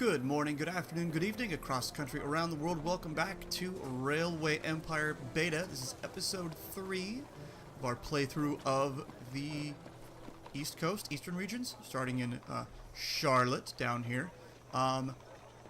Good morning, good afternoon, good evening, across the country, around the world. Welcome back to Railway Empire Beta. This is episode 3 of our playthrough of the East Coast, Eastern regions, starting in Charlotte down here.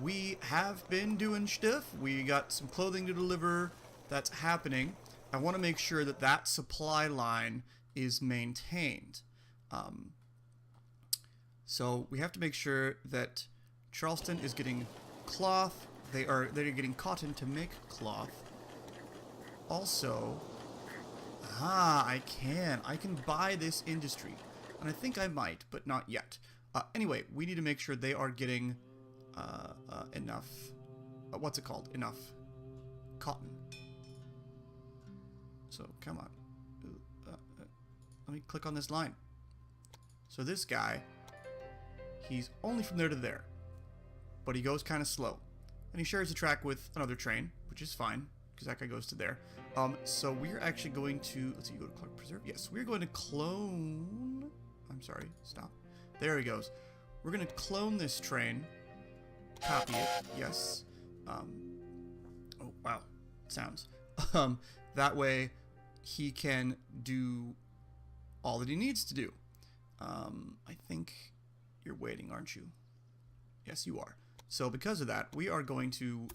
We have been doing stuff. We got some clothing to deliver that's happening. I want to make sure that that supply line is maintained. So we have to make sure that Charleston is getting cloth. They're getting cotton to make cloth. Also, I can buy this industry, and I think I might, but not yet. Anyway, we need to make sure they are getting enough. What's it called? Enough cotton. So come on. Let me click on this line. So this guy, he's only from there to there, but he goes kind of slow, and he shares the track with another train, which is fine because that guy goes to there. So we're actually going to, let's see, you go to Clark Preserve. Yes, we're going to clone. I'm sorry, stop. There he goes. We're going to clone this train, copy it. Yes. Oh wow, sounds. That way he can do all that he needs to do. I think you're waiting, aren't you? Yes, you are. So because of that, we are going to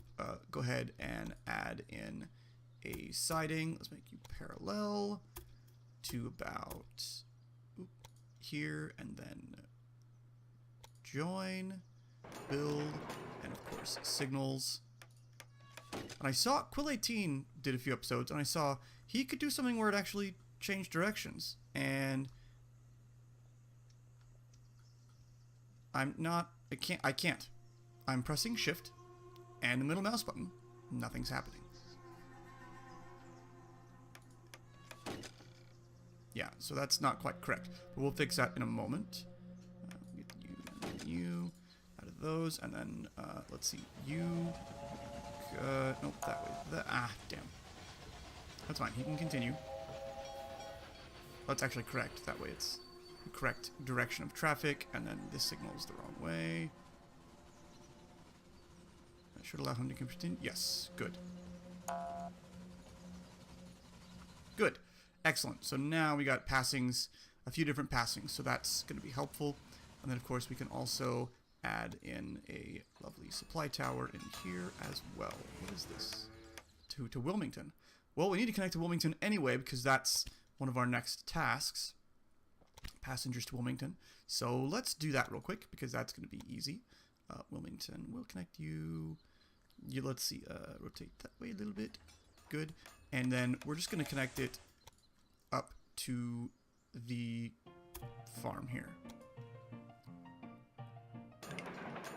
go ahead and add in a siding. Let's make you parallel to about here, and then join, build, and of course signals. And I saw Quill18 did a few episodes, and I saw he could do something where it actually changed directions. And I can't. I'm pressing shift and the middle mouse button. Nothing's happening. Yeah, so that's not quite correct. But we'll fix that in a moment. Get you and you out of those, and then let's see, you. Nope, that way. Damn. That's fine. He can continue. That's actually correct. That way it's the correct direction of traffic, and then this signal's the wrong way. That should allow him to continue. Yes, good. Good. Excellent. So now we got passings, a few different passings, so that's going to be helpful. And then, of course, we can also add in a lovely supply tower in here as well. What is this? To Wilmington. Well, we need to connect to Wilmington anyway, because that's one of our next tasks. Passengers to Wilmington. So let's do that real quick, because that's going to be easy. Wilmington, we'll connect you. Let's see, rotate that way a little bit. Good. And then we're just going to connect it up to the farm here.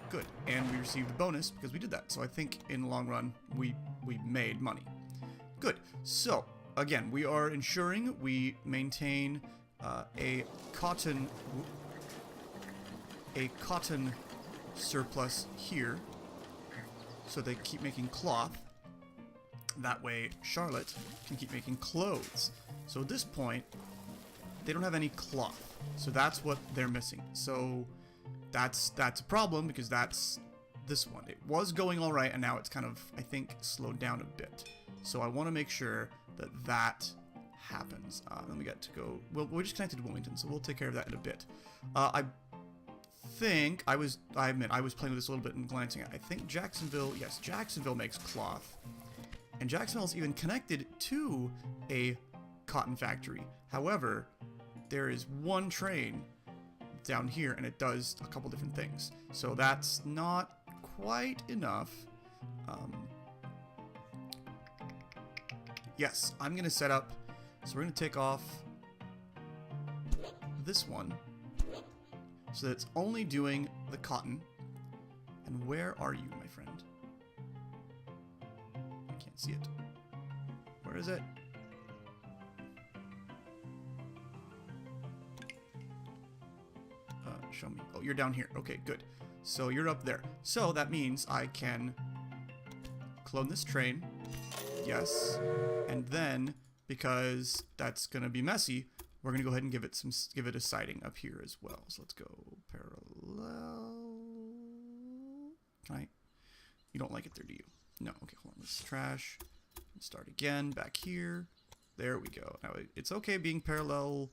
Good. And we received a bonus because we did that. So I think in the long run, we made money. Good. So, again, we are ensuring we maintain a cotton surplus here, so they keep making cloth. That way Charlotte can keep making clothes. So at this point they don't have any cloth, so that's what they're missing. So that's a problem, because that's this one. It was going all right, and now it's kind of, I think, slowed down a bit. So I want to make sure that that happens. Then we got to go, well, we're just connected to Wilmington, so we'll take care of that in a bit. I admit I was playing with this a little bit and glancing at it. I think Jacksonville, yes, Jacksonville makes cloth, and Jacksonville's even connected to a cotton factory. However, there is one train down here, and it does a couple different things, so that's not quite enough. Yes, I'm gonna set up, so we're gonna take off this one, so that it's only doing the cotton. And where are you, my friend? I can't see it. Where is it? Show me. Oh, you're down here. Okay, good. So you're up there. So that means I can clone this train. Yes. And then, because that's gonna be messy, we're gonna go ahead and give it a siding up here as well. So let's go parallel. Can I? You don't like it there, do you? No. Okay, hold on. This is trash. Start again back here. There we go. Now it's okay being parallel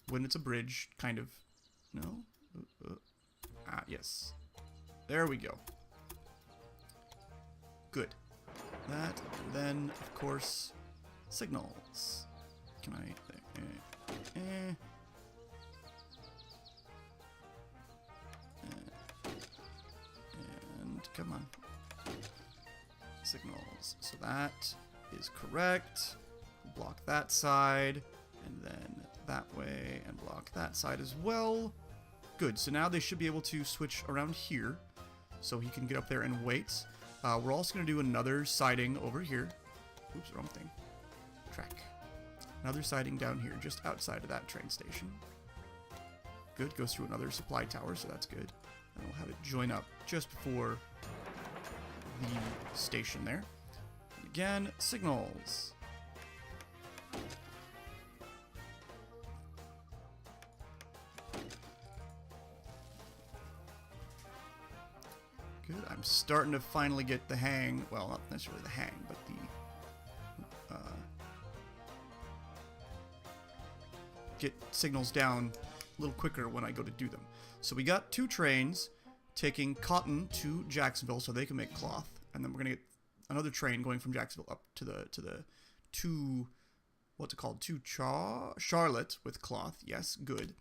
when it's a bridge, kind of. No? Yes. There we go. Good. That, then, of course, signals. Can I... And come on. Signals. So that is correct. Block that side, and then that way, and block that side as well. Good. So now they should be able to switch around here, so he can get up there and wait. We're also going to do another siding over here. Oops, wrong thing. Track. Another siding down here, just outside of that train station. Good. Goes through another supply tower, so that's good. And we'll have it join up just before the station there. And again, signals. Good. I'm starting to finally get the hang. Well, not necessarily the hang, but the get signals down a little quicker when I go to do them. So we got 2 trains taking cotton to Jacksonville so they can make cloth, and then we're gonna get another train going from Jacksonville up to the what's it called? To Charlotte with cloth. Yes, good.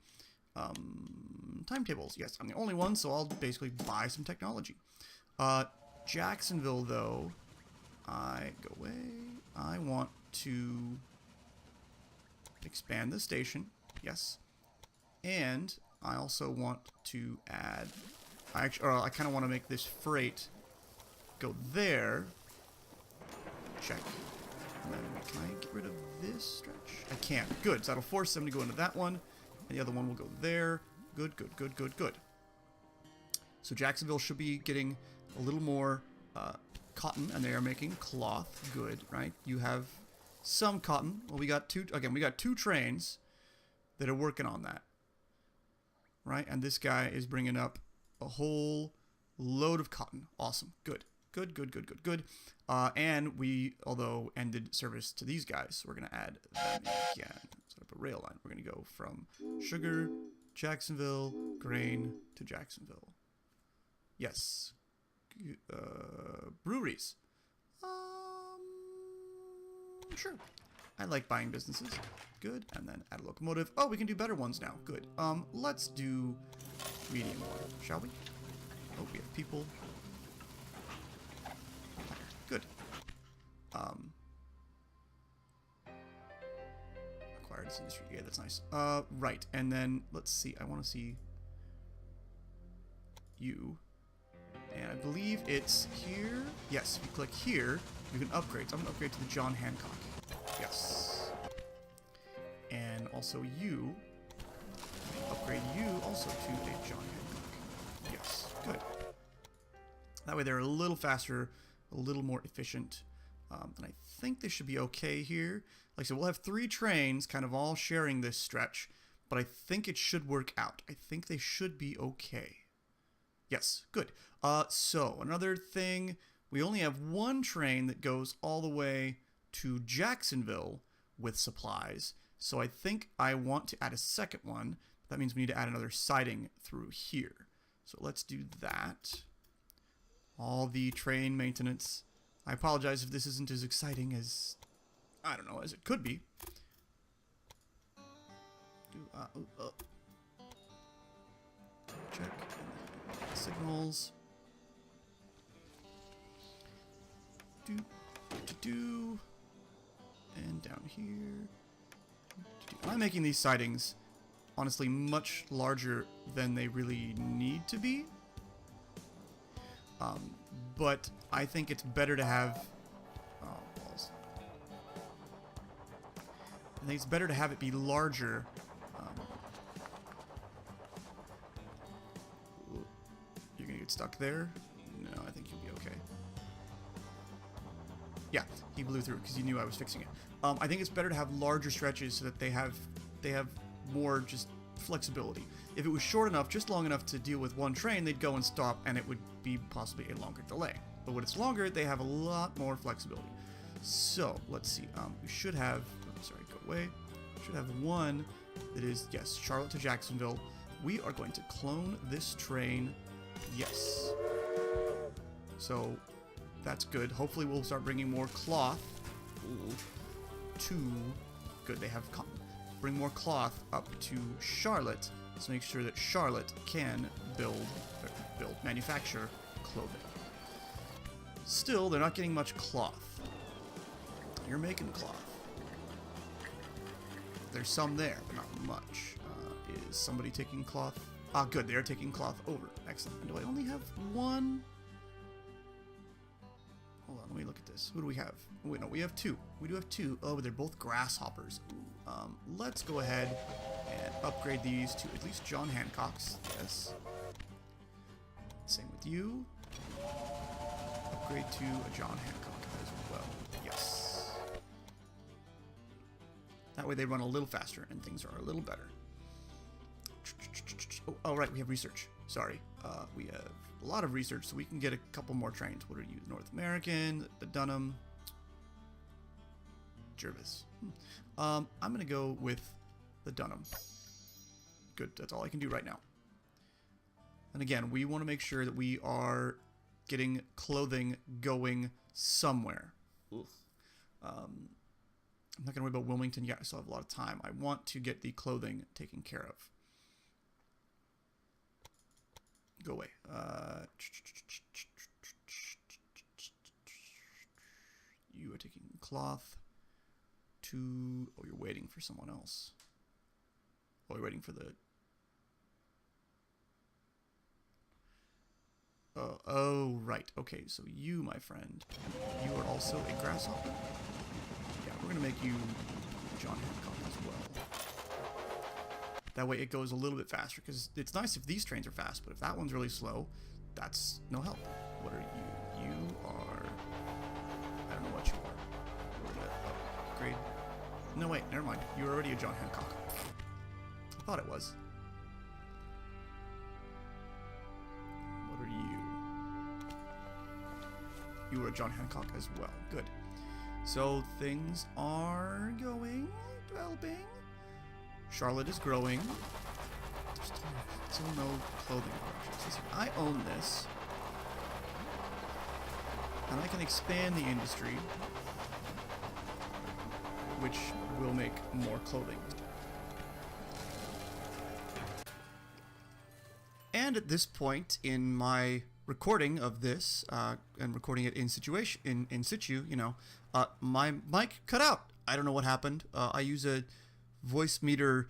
Timetables. Yes, I'm the only one, so I'll basically buy some technology. Jacksonville, though, go away. I want to expand the station. Yes. And I also want to add... I kind of want to make this freight go there. Check. And then can I get rid of this stretch? I can't. Good. So that'll force them to go into that one. And the other one will go there. Good, good, good, good, good. So Jacksonville should be getting a little more cotton, and they are making cloth. Good, right? You have some cotton. Well, we got two trains that are working on that. Right? And this guy is bringing up a whole load of cotton. Awesome. Good. Good, good, good, good, good. And we, although ended service to these guys, we're going to add them again. Set up a rail line. We're going to go from sugar, Jacksonville, grain to Jacksonville. Yes. Breweries. Sure. I like buying businesses. Good. And then add a locomotive. Oh, we can do better ones now. Good. Let's do medium one, shall we? Oh, we have people. Good. Acquired this industry. Yeah, that's nice. Right. And then let's see. I want to see you. And I believe it's here. Yes, if you click here, you can upgrade. So I'm going to upgrade to the John Hancock. Yes. And also you. Upgrade you also to a John Hancock. Yes. Good. That way they're a little faster, a little more efficient. And I think they should be okay here. Like I said, we'll have 3 trains kind of all sharing this stretch, but I think it should work out. I think they should be okay. Yes, good. So another thing, we only have 1 train that goes all the way to Jacksonville with supplies. So I think I want to add a second one. That means we need to add another siding through here. So let's do that. All the train maintenance. I apologize if this isn't as exciting as, I don't know, as it could be. Check. Signals. And down here. I'm making these sidings, honestly, much larger than they really need to be. But I think it's better to have... Oh, balls. I think it's better to have it be larger. You're going to get stuck there? No, I think you'll be okay. Yeah, he blew through because he knew I was fixing it. I think it's better to have larger stretches so that they have more just flexibility. If it was short enough, just long enough to deal with one train, they'd go and stop, and it would be possibly a longer delay. But when it's longer, they have a lot more flexibility. So, let's see. We should have... Oh, sorry, go away. We should have one that is, yes, Charlotte to Jacksonville. We are going to clone this train. Yes. So, that's good. Hopefully we'll start bringing more cloth to... Good, they have cotton. Bring more cloth up to Charlotte to make sure that Charlotte can manufacture clothing. Still, they're not getting much cloth. You're making cloth. There's some there, but not much. Is somebody taking cloth? Ah, good, they are taking cloth over. Excellent. And do I only have one? Hold on, let me look at this. Who do we have? Wait, no, we have two. We do have two. Oh, but they're both grasshoppers. Let's go ahead and upgrade these to at least John Hancock's. Yes. Same with you. Upgrade to a John Hancock as well. Yes. That way they run a little faster and things are a little better. Oh, right, we have research. Sorry. We have a lot of research, so we can get a couple more trains. What are you? North American, the Dunham, Jervis. I'm going to go with the Dunham. Good, that's all I can do right now. And again, we want to make sure that we are getting clothing going somewhere. I'm not going to worry about Wilmington yet. I still have a lot of time. I want to get the clothing taken care of. Go away. You are taking cloth to... Oh, you're waiting for someone else. Oh, you're waiting for the... Oh, right. Okay, so you, my friend, you are also a grasshopper. Yeah, we're going to make you John Hancock as well. That way it goes a little bit faster, because it's nice if these trains are fast, but if that one's really slow, that's no help. What are you? You are... I don't know what you are. We're going to upgrade... No, wait, never mind. You're already a John Hancock. I thought it was. What are you? You were a John Hancock as well. Good. So things are developing. Charlotte is growing. There's still no clothing options. Listen, I own this. And I can expand the industry, which will make more clothing. And at this point in my recording of this, and recording it in situ, you know, my mic cut out. I don't know what happened. I use a Voicemeeter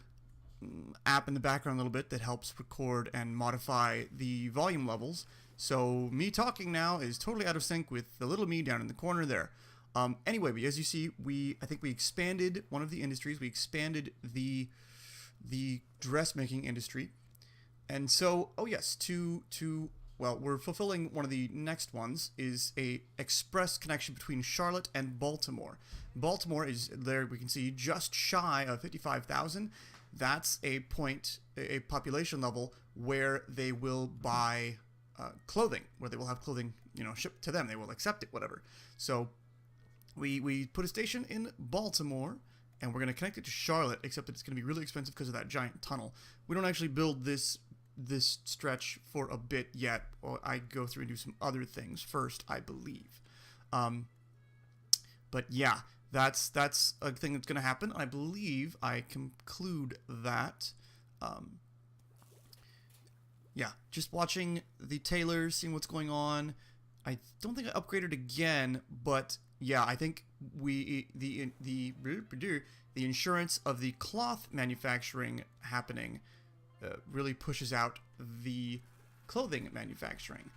app in the background a little bit that helps record and modify the volume levels. So me talking now is totally out of sync with the little me down in the corner there. Anyway, but as you see, I think we expanded one of the industries. We expanded the dressmaking industry. And so, oh yes, well, we're fulfilling one of the next ones, is a express connection between Charlotte and Baltimore. Baltimore is there, we can see, just shy of 55,000. That's a population level where they will buy clothing, where they will have clothing, you know, shipped to them. They will accept it, whatever. So we put a station in Baltimore, and we're going to connect it to Charlotte, except that it's going to be really expensive because of that giant tunnel. We don't actually build this stretch for a bit yet. Or I go through and do some other things first, I believe. But yeah, that's a thing that's going to happen. I believe I conclude that. Yeah, just watching the Taylors, seeing what's going on. I don't think I upgraded again, but yeah, I think the insurance of the cloth manufacturing happening really pushes out the clothing manufacturing.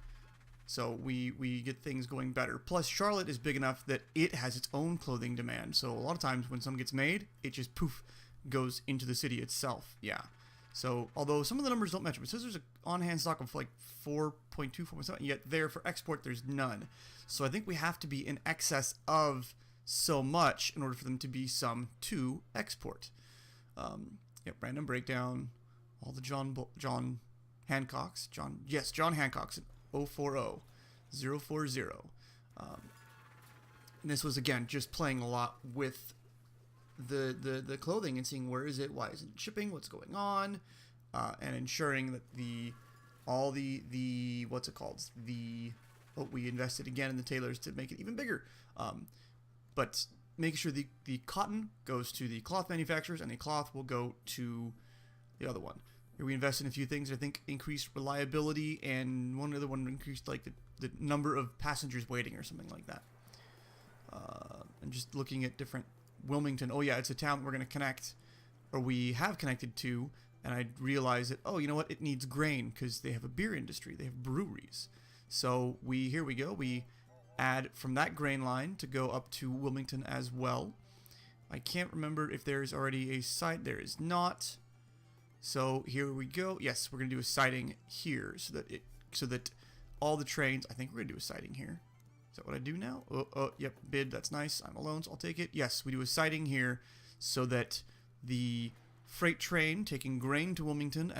So we get things going better. Plus, Charlotte is big enough that it has its own clothing demand. So a lot of times when something gets made, it just poof goes into the city itself. Yeah. So although some of the numbers don't match, it says there's an on-hand stock of like 4.2, 4.7, yet there for export there's none. So I think we have to be in excess of so much in order for them to be some to export. Yep, random breakdown. all the John Hancocks. John Hancocks in 040 040. And this was, again, just playing a lot with the clothing and seeing where is it, why isn't it shipping, what's going on, and ensuring that we invested again in the tailors to make it even bigger. But making sure the cotton goes to the cloth manufacturers and the cloth will go to the other one. Here we invested in a few things. I think increased reliability, and one other one increased like the number of passengers waiting or something like that. And just looking at different Wilmington. Oh yeah, it's a town we're going to connect, or we have connected to, and I realized that, oh, you know what? It needs grain because they have a beer industry. They have breweries. So here we go. We add from that grain line to go up to Wilmington as well. I can't remember if there's already a site. There is not. So here we go. Yes, we're going to do a sighting here so that all the trains, I think we're going to do a sighting here. Is that what I do now? Yep, bid, that's nice. I'm alone, so I'll take it. Yes, we do a sighting here so that the freight train taking grain to Wilmington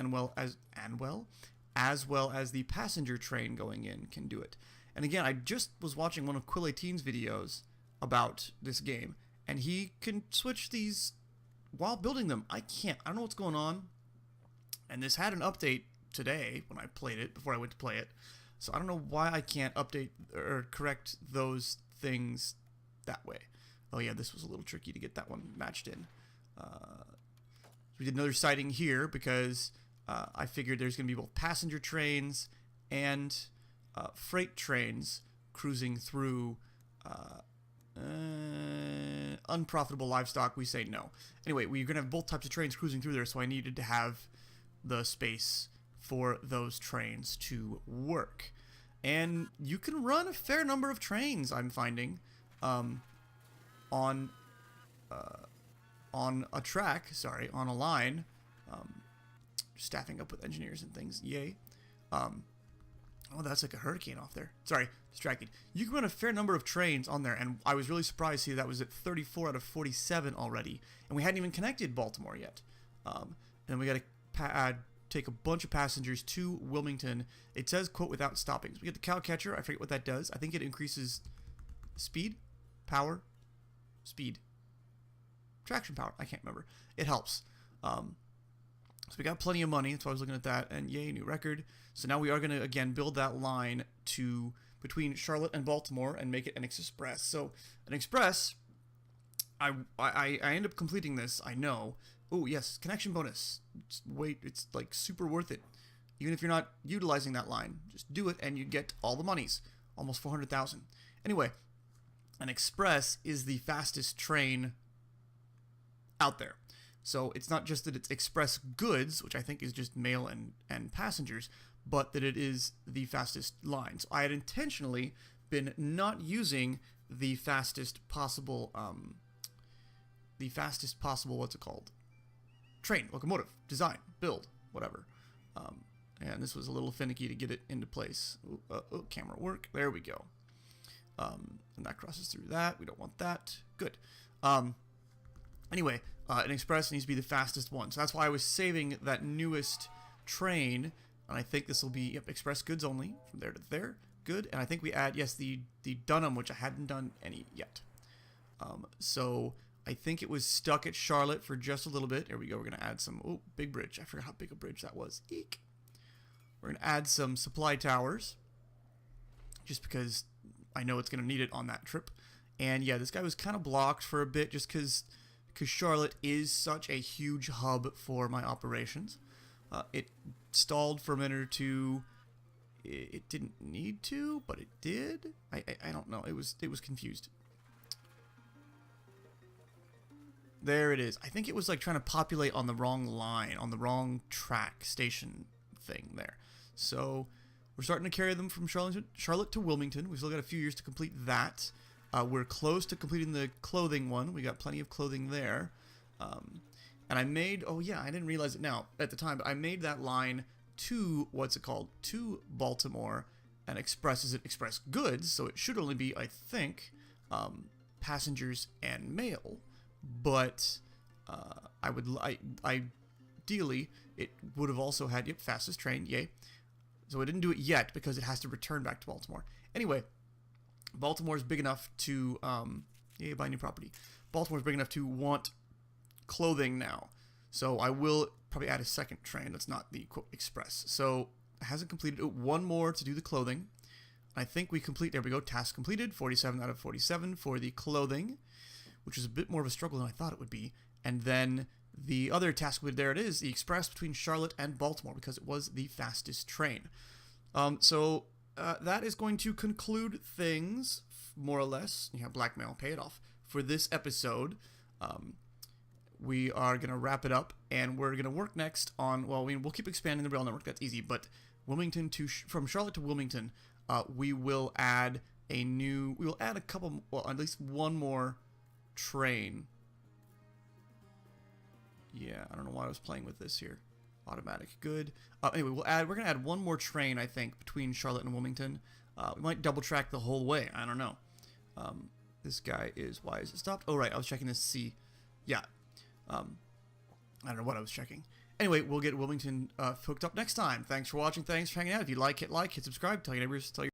as well as the passenger train going in can do it. And again, I just was watching one of Quill18's videos about this game, and he can switch these while building them. I can't. I don't know what's going on. And this had an update today when I played it, before I went to play it. So I don't know why I can't update or correct those things that way. Oh yeah, this was a little tricky to get that one matched in. We did another sighting here because I figured there's going to be both passenger trains and freight trains cruising through unprofitable livestock. We say no. Anyway, we're going to have both types of trains cruising through there, so I needed to have the space for those trains to work. And you can run a fair number of trains, I'm finding, on a track, on a line, staffing up with engineers and things, yay. Oh, that's like a hurricane off there. Sorry, distracted. You can run a fair number of trains on there, and I was really surprised to see that was at 34 out of 47 already, and we hadn't even connected Baltimore yet. And we got to take a bunch of passengers to Wilmington. It says, quote, without stopping. So we get the cow catcher. I forget what that does. I think it increases speed, power, speed, traction power. I can't remember. It helps. So we got plenty of money. That's why I was looking at that. And yay, new record. So now we are going to, again, build that line between Charlotte and Baltimore and make it an express. So an express, I end up completing this, I know. Oh, yes, connection bonus. It's like super worth it. Even if you're not utilizing that line, just do it and you get all the monies. Almost 400,000. Anyway, an express is the fastest train out there. So it's not just that it's express goods, which I think is just mail and passengers, but that it is the fastest line. So I had intentionally been not using the fastest possible, what's it called? Train, locomotive, design, build, whatever. And this was a little finicky to get it into place. Camera work. There we go. And that crosses through that. We don't want that. Good. Anyway, an express needs to be the fastest one. So that's why I was saving that newest train. And I think this will be express goods only from there to there. Good. And I think we add, yes, the Dunham, which I hadn't done any yet. So I think it was stuck at Charlotte for just a little bit. There we go. We're going to add some, big bridge. I forgot how big a bridge that was. Eek. We're going to add some supply towers just because I know it's going to need it on that trip. And yeah, this guy was kind of blocked for a bit just because Charlotte is such a huge hub for my operations. It stalled for a minute or two. It didn't need to, but it did. I don't know. It was confused. There it is. I think it was like trying to populate on the wrong line, on the wrong track station thing there. So we're starting to carry them from Charlotte to Wilmington. We've still got a few years to complete that. We're close to completing the clothing one. We got plenty of clothing there. And I made, I didn't realize it now at the time, but I made that line to, to Baltimore, and express is express goods, so it should only be, I think, passengers and mail. But I ideally, it would have also had, yep, fastest train, yay. So it didn't do it yet because it has to return back to Baltimore. Anyway, Baltimore is big enough to, yay, buy new property. Baltimore is big enough to want clothing now. So I will probably add a second train. That's not the quote express. So it hasn't completed. One more to do the clothing. I think we complete, there we go, task completed, 47 out of 47 for the clothing, which is a bit more of a struggle than I thought it would be. And then the other task, there it is, the express between Charlotte and Baltimore, because it was the fastest train. So that is going to conclude things, more or less. You have blackmail, pay it off. For this episode, we are going to wrap it up, and we're going to work next on, well, we'll keep expanding the rail network, that's easy, but Wilmington from Charlotte to Wilmington, we will add a couple, well, at least one more train. Yeah, I don't know why I was playing with this here. Automatic, good. Anyway, we're gonna add one more train, I think, between Charlotte and Wilmington. We might double track the whole way. I don't know. This guy why is it stopped? Oh, right, I was checking to see. Yeah. I don't know what I was checking. Anyway, we'll get Wilmington hooked up next time. Thanks for watching. Thanks for hanging out. If you like, hit subscribe. Tell your neighbors.